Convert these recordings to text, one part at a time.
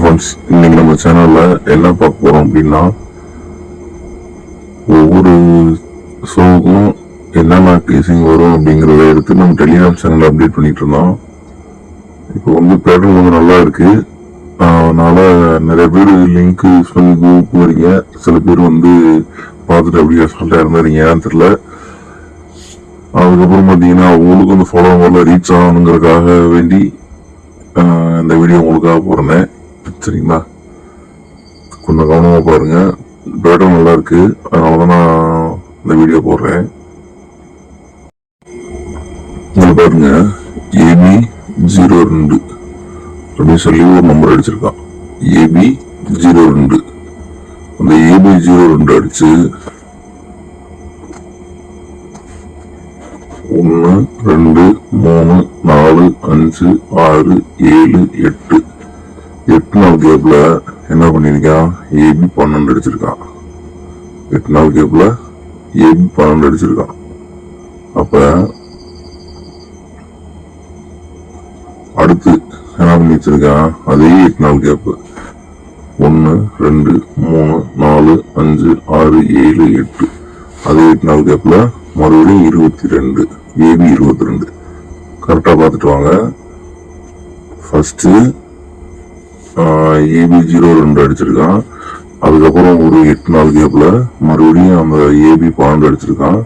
Friends, இன்னைக்கு நம்ம சேனல்ல என்ன பார்க்க போறோம் அப்படின்னா, ஒவ்வொரு ஷோவுக்கும் என்னென்ன கேசிங் வரும் அப்படிங்கிறத எடுத்து நம்ம டெலிகிராம் சேனல்ல அப்டேட் பண்ணிட்டு இருந்தோம். இப்போ பேட்டர்ன் நல்லா இருக்கு. அதனால நிறைய பேர் லிங்க் யூஸ் பண்ணி குரூப் வரீங்க. சில பேர் பார்த்துட்டு அப்படியே அசால்ட்டா இருந்துறீங்க, ஏன்னு தெரியல. அதுக்கப்புறம் பார்த்தீங்கன்னா உங்களுக்கு ஃபாலோவர்ல ரீச் ஆகணுங்கிறதுக்காக வேண்டி இந்த வீடியோ உங்களுக்காக போடுறேன். சரிங்களா, கொஞ்சம் கவனமா பாருங்க. பேட்டர் நல்லா இருக்கு, அதனாலதான் நான் இந்த வீடியோ போடுறேன். பாருங்க, AB02 அப்படின்னு சொல்லி ஒரு நம்பர் அடிச்சிருக்கான். AB02 அந்த AB02 அடிச்சு 1 2 3 4 5 6 7 8 8 நாள் கேப்ல என்ன பண்ணிருக்கான், AB12 அடிச்சிருக்கான். 8 நாள் கேப்ல AB12 அடிச்சிருக்கான். அப்ப அடுத்து என்ன பண்ணி வச்சிருக்கான், அதே 8 நாள் கேப் 1 2 3 4 5 6 7 8 அதே 8 நாள் கேப்ல மறுபடியும் 22 AB22 கரெக்டா பார்த்துட்டு வாங்க. First AB02 அடிச்சிருக்கான். அதுக்கப்புறம் ஒரு 8 நாள் கேப்ல மறுபடியும் அந்த AB12 அடிச்சிருக்கான்.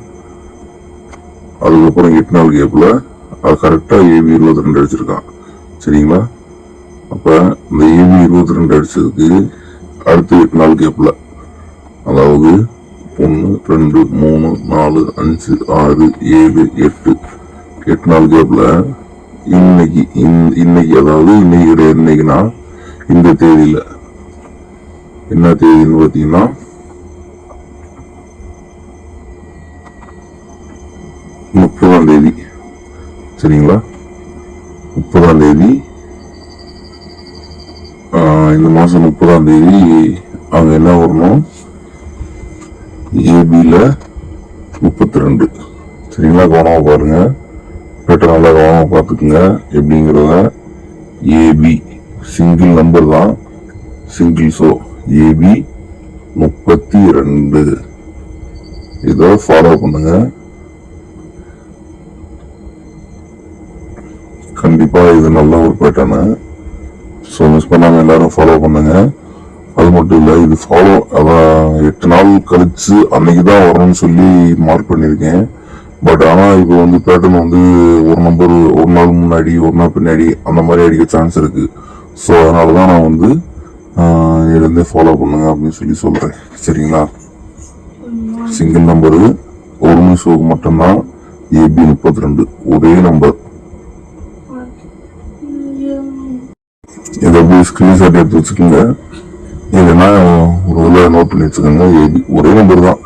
அதுக்கப்புறம் 8 நாள் கேப்ல அது கரெக்டா AB22 அடிச்சிருக்கான். சரிங்களா, அப்ப இந்த AB22 அடிச்சதுக்கு அடுத்த 8 நாள் கேப்ல, அதாவது 1 2 3 4 5 6 7 8 8 நாள் கேப்ல இன்னைக்கு அதாவது இன்னைக்கு கிடையாது, இன்னைக்குன்னா இந்த தேதியில என்ன தேதின்னு பாத்தீங்கன்னா 30ஆம் தேதி. சரிங்களா, 30ஆம் தேதி, இந்த மாசம் 30ஆம் தேதி அங்க என்ன வரணும், ஏபில 32. சரிங்களா, கவனமா பாருங்க, பேட்டர் நல்லா கவனமா பார்த்துக்குங்க. எப்படிங்கிறத ஏபி சிங்கிள் நம்பர் தான், சிங்கிள் ஷோ ஏபி 32. இதை ஃபாலோ பண்ணுங்க. கண்டிப்பா இது நல்ல ஒரு பேட்டர்னு. ஸோ மிஸ் பண்ணாம எல்லாரும் ஃபாலோ பண்ணுங்க. அது மட்டும் இல்ல, இது ஃபாலோ அதான் 8 நாள் கழிச்சு அன்னைக்குதான் வரணும்னு சொல்லி மார்க் பண்ணிருக்கேன். பட் ஆனா இப்போ பேட்டர்ன் ஒரு நம்பர் ஒரு நாள் முன்னாடி ஒரு நாள் பின்னாடி அந்த மாதிரி அடிக்க சான்ஸ் இருக்கு. ஸோ அதனாலதான் நான் இதுலேருந்தே ஃபாலோ பண்ணுங்க அப்படின்னு சொல்லி சொல்றேன். சரிங்களா, சிங்கிள் நம்பரு ஒரு நிமிஷத்துக்கு மட்டும்தான் AB32 ஒரே நம்பர். இதை போய் ஸ்கிரீன்ஷாட் எடுத்து வச்சுக்கோங்க, இல்லைன்னா ஒரு இதில் நோட் பண்ணி வச்சுக்கோங்க. ஏபி ஒரே நம்பர் தான்,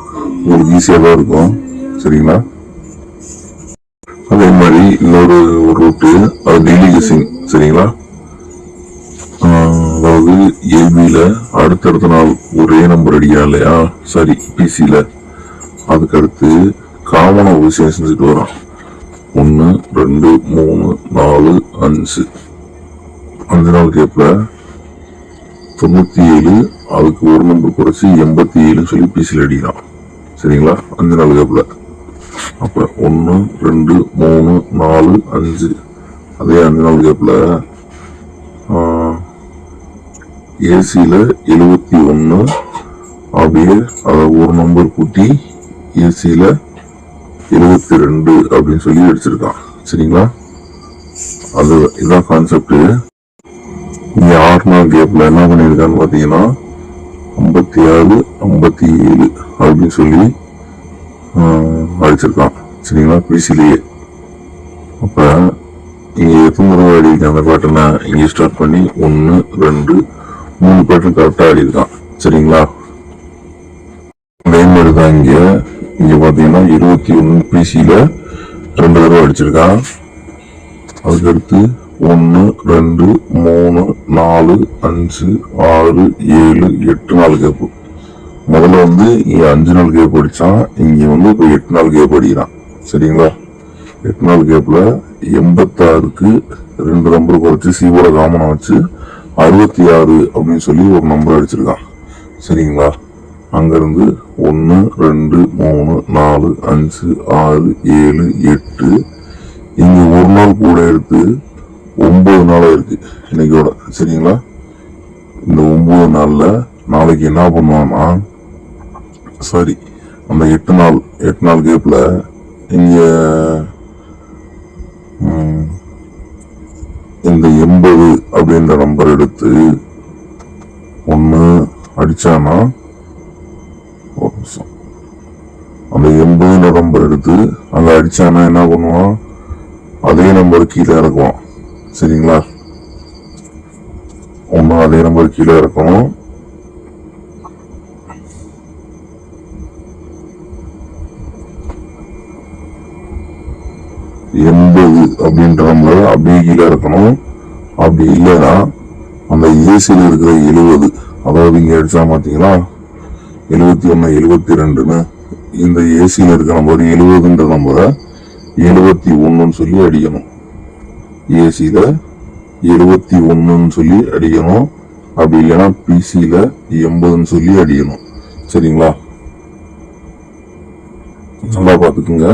உங்களுக்கு ஈஸியாக தான் இருக்கும். சரிங்களா, அதே மாதிரி இன்னொரு ரூட்டு, அது டெய்லி கெஸிங். சரிங்களா, அதாவது ஏபியில அடுத்தடுத்த நாள் ஒரே நம்பர் அடிக்கா இல்லையா, சரி பிசியில அதுக்கு அடுத்து காமனா ஒரு விஷயம் செஞ்சுட்டு வரோம். 1 2 3 4 5 5 நாள் கேப்ல 97, அதுக்கு ஒரு நம்பர் குறைச்சி 87 சொல்லி பிசியில் அடிக்கலாம். சரிங்களா, 5 நாள் கேப்ல. அப்ப 1 2 3 4 5 அதே 5 நாள் கேப்ல ஏசியில 71 அப்படியே அதை ஒரு நம்பர் கூட்டி ஏசியில 72 அப்படின்னு சொல்லி அடிச்சிருக்கான். சரிங்களா, அது இதான் கான்செப்ட். இங்க 6 நாள் கேப்ல என்ன பண்ணிருக்கான்னு பாத்தீங்கன்னா 56 57 அப்படின்னு சொல்லி அடிச்சிருக்கான். சரிங்களா, பிசிலேயே. அப்ப இங்க எத்தனை தடவை அடிக்க அந்த பேட்டர்னை இங்க ஸ்டார்ட் பண்ணி 1 2 3 பேட்டர்ன் கரெக்டா அடிருக்கான். சரிங்களா, அதே மாதிரிதான் இங்க பாத்தீங்கன்னா 21 பிசியில 2 தடவை அடிச்சிருக்கான். அதுக்கடுத்து 1 2 3 4 5 6 7 8 நாள் கேப். முதல்ல இங்க 5 நாள் கேப் அடிச்சான், இங்க இப்ப 8 நாள் கேப் அடிக்கிறான். சரிங்களா, 8 நாள் கேப்ல 86க்கு 2 நம்பர் குறைச்சு சிவோட காமனா வச்சு 66 அப்படின்னு சொல்லி ஒரு நம்பர் அடிச்சிருக்கான். சரிங்களா? அங்கிருந்து 1 2 3 4 5 6 7 8 இங்க ஒரு நாள் கூட எடுத்து 9 நாளா இருக்கு இன்னைக்கோட. சரிங்களா? இந்த 9 நாள்ல நாளைக்கு என்ன பண்ணுவான்னா, சாரி, அந்த 8 நாள் கேப்ல இங்க இந்த 80 அப்படின்ற நம்பர் எடுத்து ஒண்ணு அடிச்சானா, ஒரு நிமிஷம், அந்த 80 நம்பர் எடுத்து அங்க அடிச்சானா என்ன பண்ணுவான், அதே நம்பர் கீழே இறக்குவான். சரிங்களா? ஒன்னும் அதே நம்பர் கீழே இறக்கணும். அப்படின்ற நம்பர் அப்படியே கீழே இருக்கணும். அப்படி இல்லைன்னா அந்த ஏசியில் இருக்கிற 70, அதாவது இங்க அடிச்சா பாத்தீங்களா 71 72ன்னு, இந்த ஏசியில் இருக்கிற நம்பர் 70ன்ற நம்பரை 71ன்னு சொல்லி அடிக்கணும். ஏசியில 71ன்னு சொல்லி அடிக்கணும். அப்படி இல்லைன்னா பிசியில 80ன்னு சொல்லி அடிக்கணும். சரிங்களா? நல்லா பாத்துக்குங்க.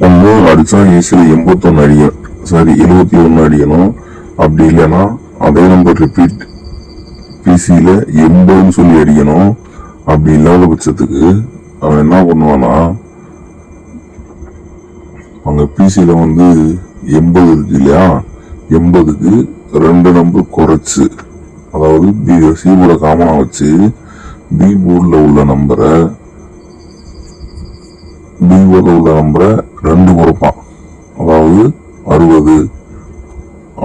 ஒண்ணு அடிச்சா ஏசியில 81 அடிக்கணும், சாரி 71 அடிக்கணும். அப்படி இல்லைன்னா அதே நம்பர் ரிப்பீட் பிசியில 80ன்னு சொல்லி அடிக்கணும். அப்படி இல்லாத பட்சத்துக்கு அவன் என்ன பண்ணுவானா, அங்க பிசியில 80 இருக்கு இல்லையா, 80க்கு 2 நம்பர் குறைச்சு, அதாவது சி போர்ட காமனா வச்சு பி போர்ட்ல உள்ள நம்பரை 2 குறைப்பான். அதாவது 60.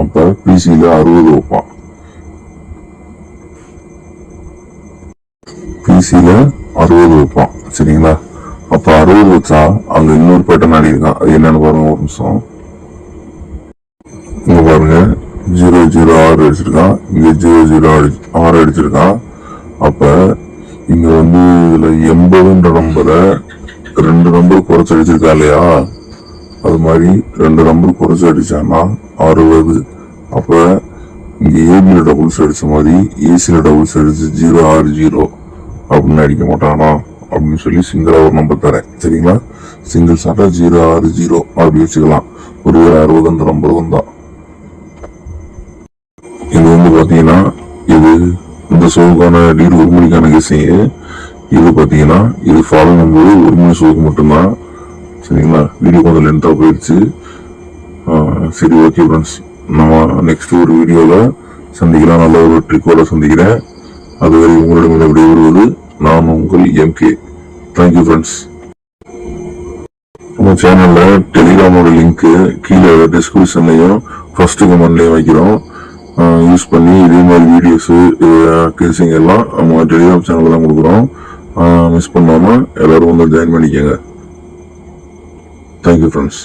அப்ப பிசியில 60 வைப்பான். பிசியில 60 வைப்பான். சரிங்களா? அப்ப 60 வச்சா அங்க இன்னொரு பேட்டர்ன் ஆடி இருக்கான். அது என்னன்னு பாருங்க, ஒரு நிமிஷம். இங்க பாருங்க, 006 அடிச்சிருக்கான், இங்க 006 அடிச்சிருக்கான். அப்ப இங்க இதுல 80ன்ற நம்பரை 2 நம்பர் குறைச்சு அடிச்சிருக்கா இல்லையா, அது மாதிரி 2 நம்பர் குறைச்சு அடிச்சான்னா 60. அப்ப இங்க ஏபில டபுள்ஸ் அடிச்ச மாதிரி ஏசில டபுள்ஸ் அடிச்சு 060 அப்படின்னு அடிக்க மாட்டானா அப்படின்னு சொல்லி சிங்கிளா ஒரு நம்பர் தரேன். சரிங்களா? சிங்கிள் சாட்டா 060 அப்படி வச்சுக்கலாம். ஒரு 60ன்ற நம்பர் வந்தா இது பாத்தீங்கன்னா, இது இந்த சோவுக்கான லீடு ஒரு மணிக்கான கேசிங்க. இது பாத்தீங்கன்னா இது ஃபாலோ பண்ணும்போது ஒரு மணி ஷோக்கு மட்டும்தான். சரிங்களா? வீடியோ கொஞ்சம் லென்த்தா போயிடுச்சு. சரி, ஓகே ஃப்ரெண்ட்ஸ், நம்ம நெக்ஸ்ட் ஒரு வீடியோல சந்திக்கலாம். நல்ல ஒரு ட்ரிக்கோட சந்திக்கிறேன். அதுவரை உங்களிடம் விடைபெறுவது நான் உங்கள் எம்கே. Thank you friends. நம்ம சேனல்ல டெலிகிராமோட லிங்க் கீழே டிஸ்கிரிப்ஷன்லயும் ஃபர்ஸ்ட் கமெண்ட்லயும் வைக்கிறோம். யூஸ் பண்ணி இதே மாதிரி வீடியோஸ் கேசிங் எல்லாம் நம்ம டெலிகிராம் சேனல்ல தான் கொடுக்குறோம். மிஸ் பண்ணாம எல்லாரும் ஜாயின் பண்ணிக்கங்க. Thank you friends.